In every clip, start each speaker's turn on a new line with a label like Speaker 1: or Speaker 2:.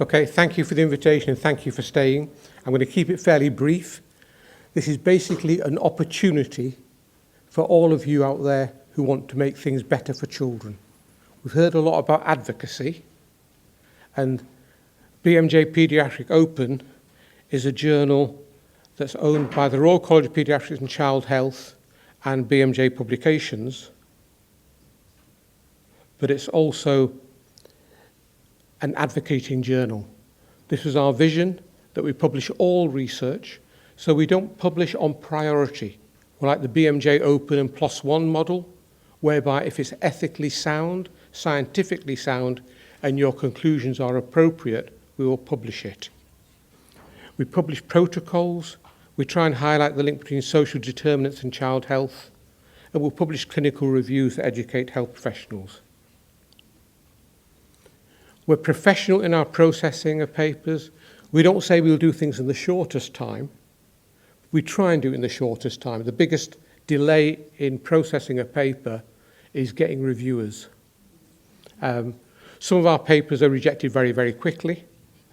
Speaker 1: Okay, thank you for the invitation and thank you for staying. I'm going to keep it fairly brief. This is basically an opportunity for all of you out there who want to make things better for children. We've heard a lot about advocacy, and BMJ Paediatrics Open is a journal that's owned by the Royal College of Paediatrics and Child Health and BMJ Publications, but it's also an advocating journal. This was our vision, that we publish all research, so we don't publish on priority. We're like the BMJ Open and +1 model, whereby if it's ethically sound, scientifically sound, and your conclusions are appropriate, we will publish it. We publish protocols, we try and highlight the link between social determinants and child health, and we'll publish clinical reviews that educate health professionals. We're professional in our processing of papers. We don't say we'll do things in the shortest time. We try and do it in the shortest time. The biggest delay in processing a paper is getting reviewers. Some of our papers are rejected very, very quickly.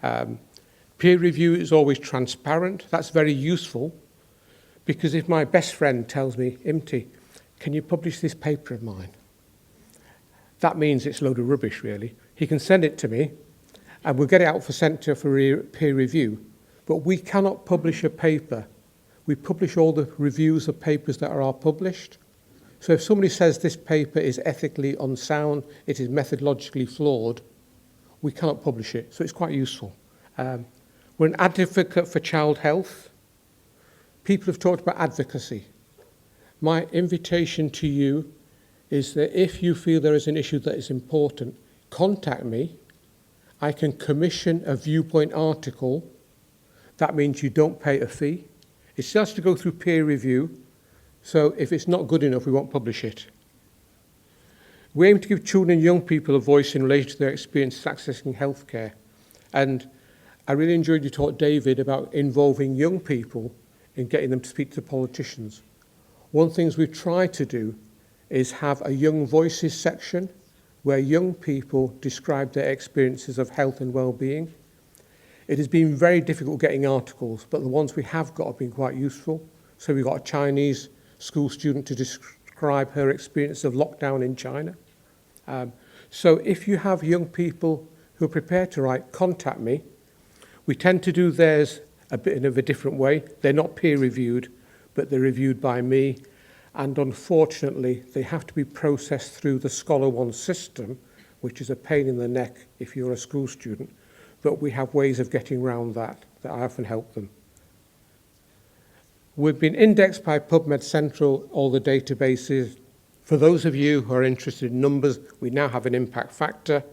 Speaker 1: Peer review is always transparent. That's very useful, because if my best friend tells me, Imti, can you publish this paper of mine? That means it's a load of rubbish, really. He can send it to me, and we'll get it out for Centre for peer review. But we cannot publish a paper. We publish all the reviews of papers that are published. So if somebody says this paper is ethically unsound, it is methodologically flawed, we cannot publish it. So it's quite useful. We're an advocate for child health. People have talked about advocacy. My invitation to you is that if you feel there is an issue that is important, contact me. I can commission a viewpoint article. That means you don't pay a fee. It still has to go through peer review. So if it's not good enough, we won't publish it. We aim to give children and young people a voice in relation to their experiences accessing healthcare. And I really enjoyed your talk, David, about involving young people in getting them to speak to politicians. One of the things we've tried to do is have a Young Voices section where young people describe their experiences of health and well-being. It has been very difficult getting articles, but the ones we have got have been quite useful. So we've got a Chinese school student to describe her experience of lockdown in China. So if you have young people who are prepared to write, contact me. We tend to do theirs a bit of a different way. They're not peer-reviewed, but they're reviewed by me. And unfortunately, they have to be processed through the Scholar One system, which is a pain in the neck if you're a school student. But we have ways of getting around that I often help them. We've been indexed by PubMed Central, all the databases. For those of you who are interested in numbers, we now have an impact factor.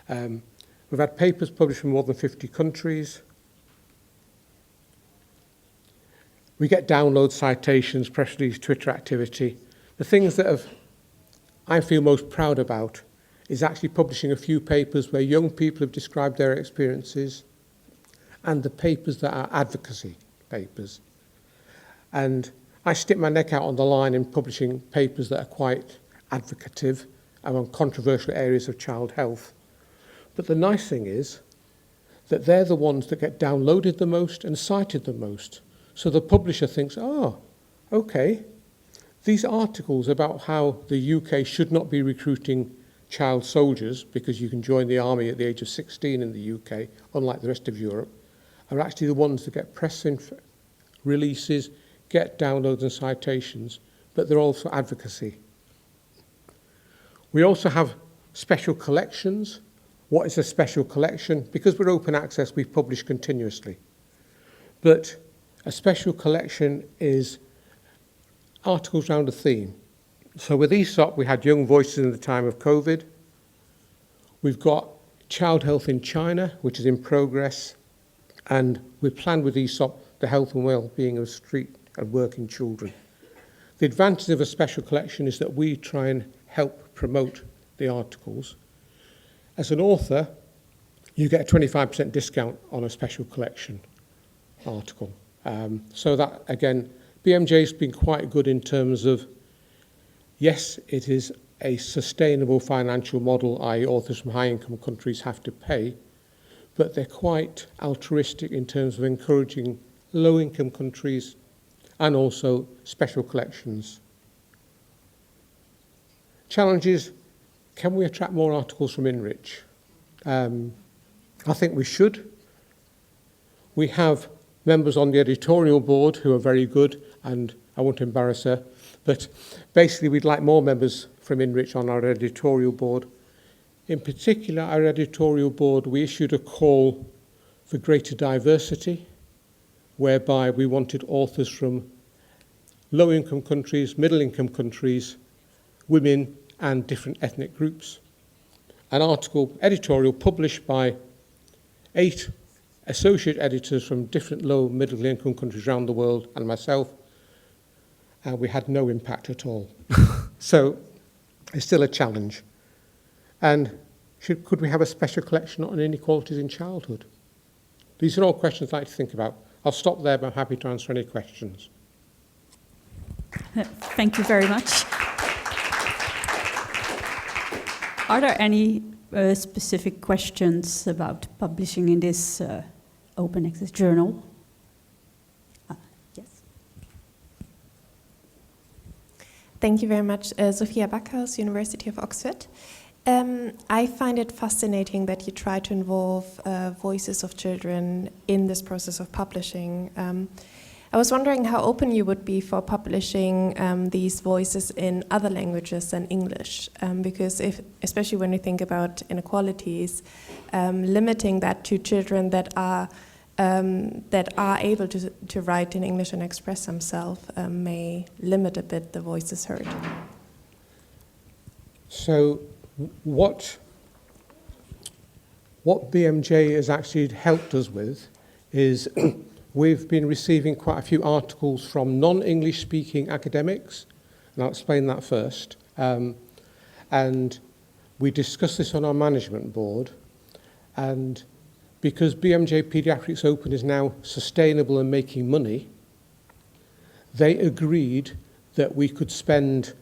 Speaker 1: We've had papers published from more than 50 countries. We get downloads, citations, press release, Twitter activity. The things that I feel most proud about is actually publishing a few papers where young people have described their experiences, and the papers that are advocacy papers. And I stick my neck out on the line in publishing papers that are quite advocative around controversial areas of child health. But the nice thing is that they're the ones that get downloaded the most and cited the most. So the publisher thinks, okay, these articles about how the UK should not be recruiting child soldiers because you can join the army at the age of 16 in the UK, unlike the rest of Europe, are actually the ones that get press releases, get downloads and citations, but they're also advocacy. We also have special collections. What is a special collection? Because we're open access, we publish continuously. But a special collection is articles around a theme. So with ESOP, we had Young Voices in the time of COVID. We've got Child Health in China, which is in progress. And we've planned with ESOP the health and well-being of street and working children. The advantage of a special collection is that we try and help promote the articles. As an author, you get a 25% discount on a special collection article. So that, again, BMJ's been quite good in terms of, yes, it is a sustainable financial model, i.e. authors from high-income countries have to pay, but they're quite altruistic in terms of encouraging low-income countries and also special collections. Challenges: can we attract more articles from INRICH? I think we should. We have members on the editorial board who are very good, and I won't embarrass her, but basically we'd like more members from INRICH on our editorial board. In particular, our editorial board, we issued a call for greater diversity, whereby we wanted authors from low-income countries, middle-income countries, women, and different ethnic groups. An editorial published by 8 associate editors from different low, middle-income countries around the world, and myself, and we had no impact at all. So it's still a challenge. And could we have a special collection on inequalities in childhood? These are all questions I'd like to think about. I'll stop there, but I'm happy to answer any questions.
Speaker 2: Thank you very much. Are there any specific questions about publishing in this open access journal? Yes.
Speaker 3: Thank you very much, Sophia Backhaus, University of Oxford. I find it fascinating that you try to involve voices of children in this process of publishing. I was wondering how open you would be for publishing these voices in other languages than English, because especially when we think about inequalities, limiting that to children that are able to write in English and express themselves may limit a bit the voices heard.
Speaker 1: So what BMJ has actually helped us with is we've been receiving quite a few articles from non-English speaking academics, and I'll explain that first. And we discussed this on our management board, and because BMJ Paediatrics Open is now sustainable and making money, they agreed that we could spend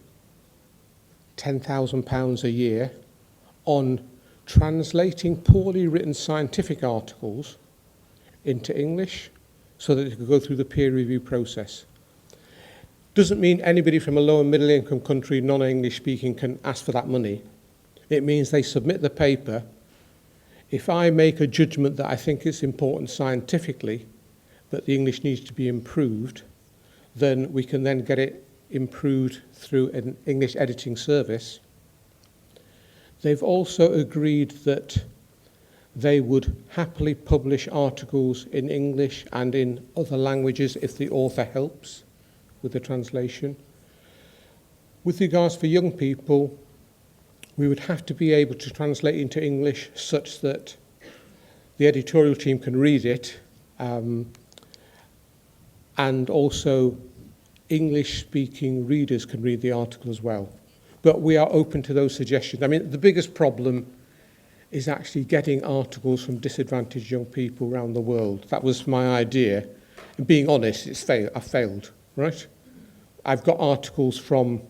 Speaker 1: £10,000 a year on translating poorly written scientific articles into English so that it could go through the peer review process. Doesn't mean anybody from a low and middle income country, non-English speaking, can ask for that money. It means they submit the paper. If I make a judgment that I think it's important scientifically, that the English needs to be improved, then we can then get it improved through an English editing service. They've also agreed that they would happily publish articles in English and in other languages if the author helps with the translation. With regards for young people, we would have to be able to translate into English such that the editorial team can read it, and also English-speaking readers can read the article as well. But we are open to those suggestions. I mean, the biggest problem is actually getting articles from disadvantaged young people around the world. That was my idea. And being honest, I failed, right? I've got articles from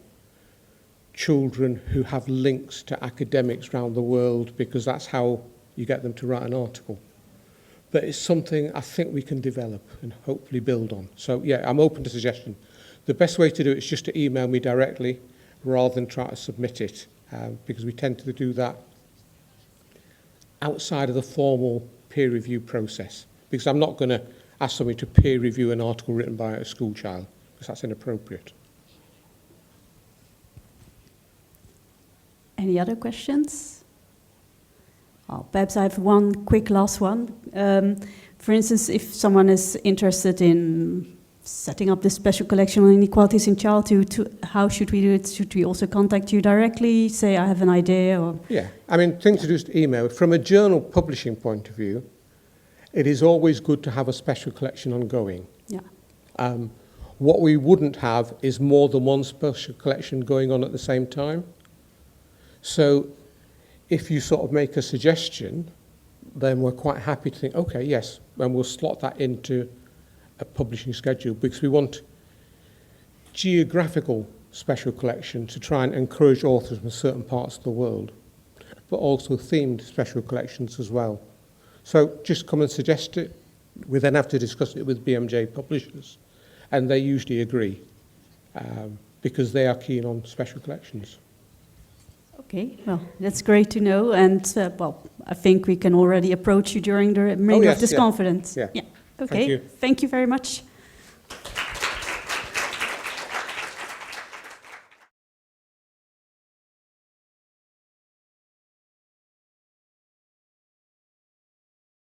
Speaker 1: children who have links to academics around the world because that's how you get them to write an article. But it's something I think we can develop and hopefully build on. So yeah, I'm open to suggestion. The best way to do it is just to email me directly rather than try to submit it, because we tend to do that outside of the formal peer review process. Because I'm not going to ask somebody to peer review an article written by a school child, because that's inappropriate.
Speaker 2: Any other questions? Oh, perhaps I have one quick last one. For instance, if someone is interested in setting up this special collection on inequalities in childhood, how should we do it? Should we also contact you directly, say I have an idea? Or?
Speaker 1: Yeah, I mean, thing to do is to email. From a journal publishing point of view, it is always good to have a special collection ongoing.
Speaker 2: Yeah.
Speaker 1: What we wouldn't have is more than one special collection going on at the same time. So if you sort of make a suggestion, then we're quite happy to think, okay, yes, and we'll slot that into a publishing schedule, because we want geographical special collection to try and encourage authors from certain parts of the world, but also themed special collections as well. So just come and suggest it. We then have to discuss it with BMJ publishers, and they usually agree because they are keen on special collections.
Speaker 2: Okay, well, that's great to know. And, well, I think we can already approach you during the remainder of this conference.
Speaker 1: Yeah.
Speaker 2: Okay,
Speaker 1: Thank you.
Speaker 2: Thank you very much.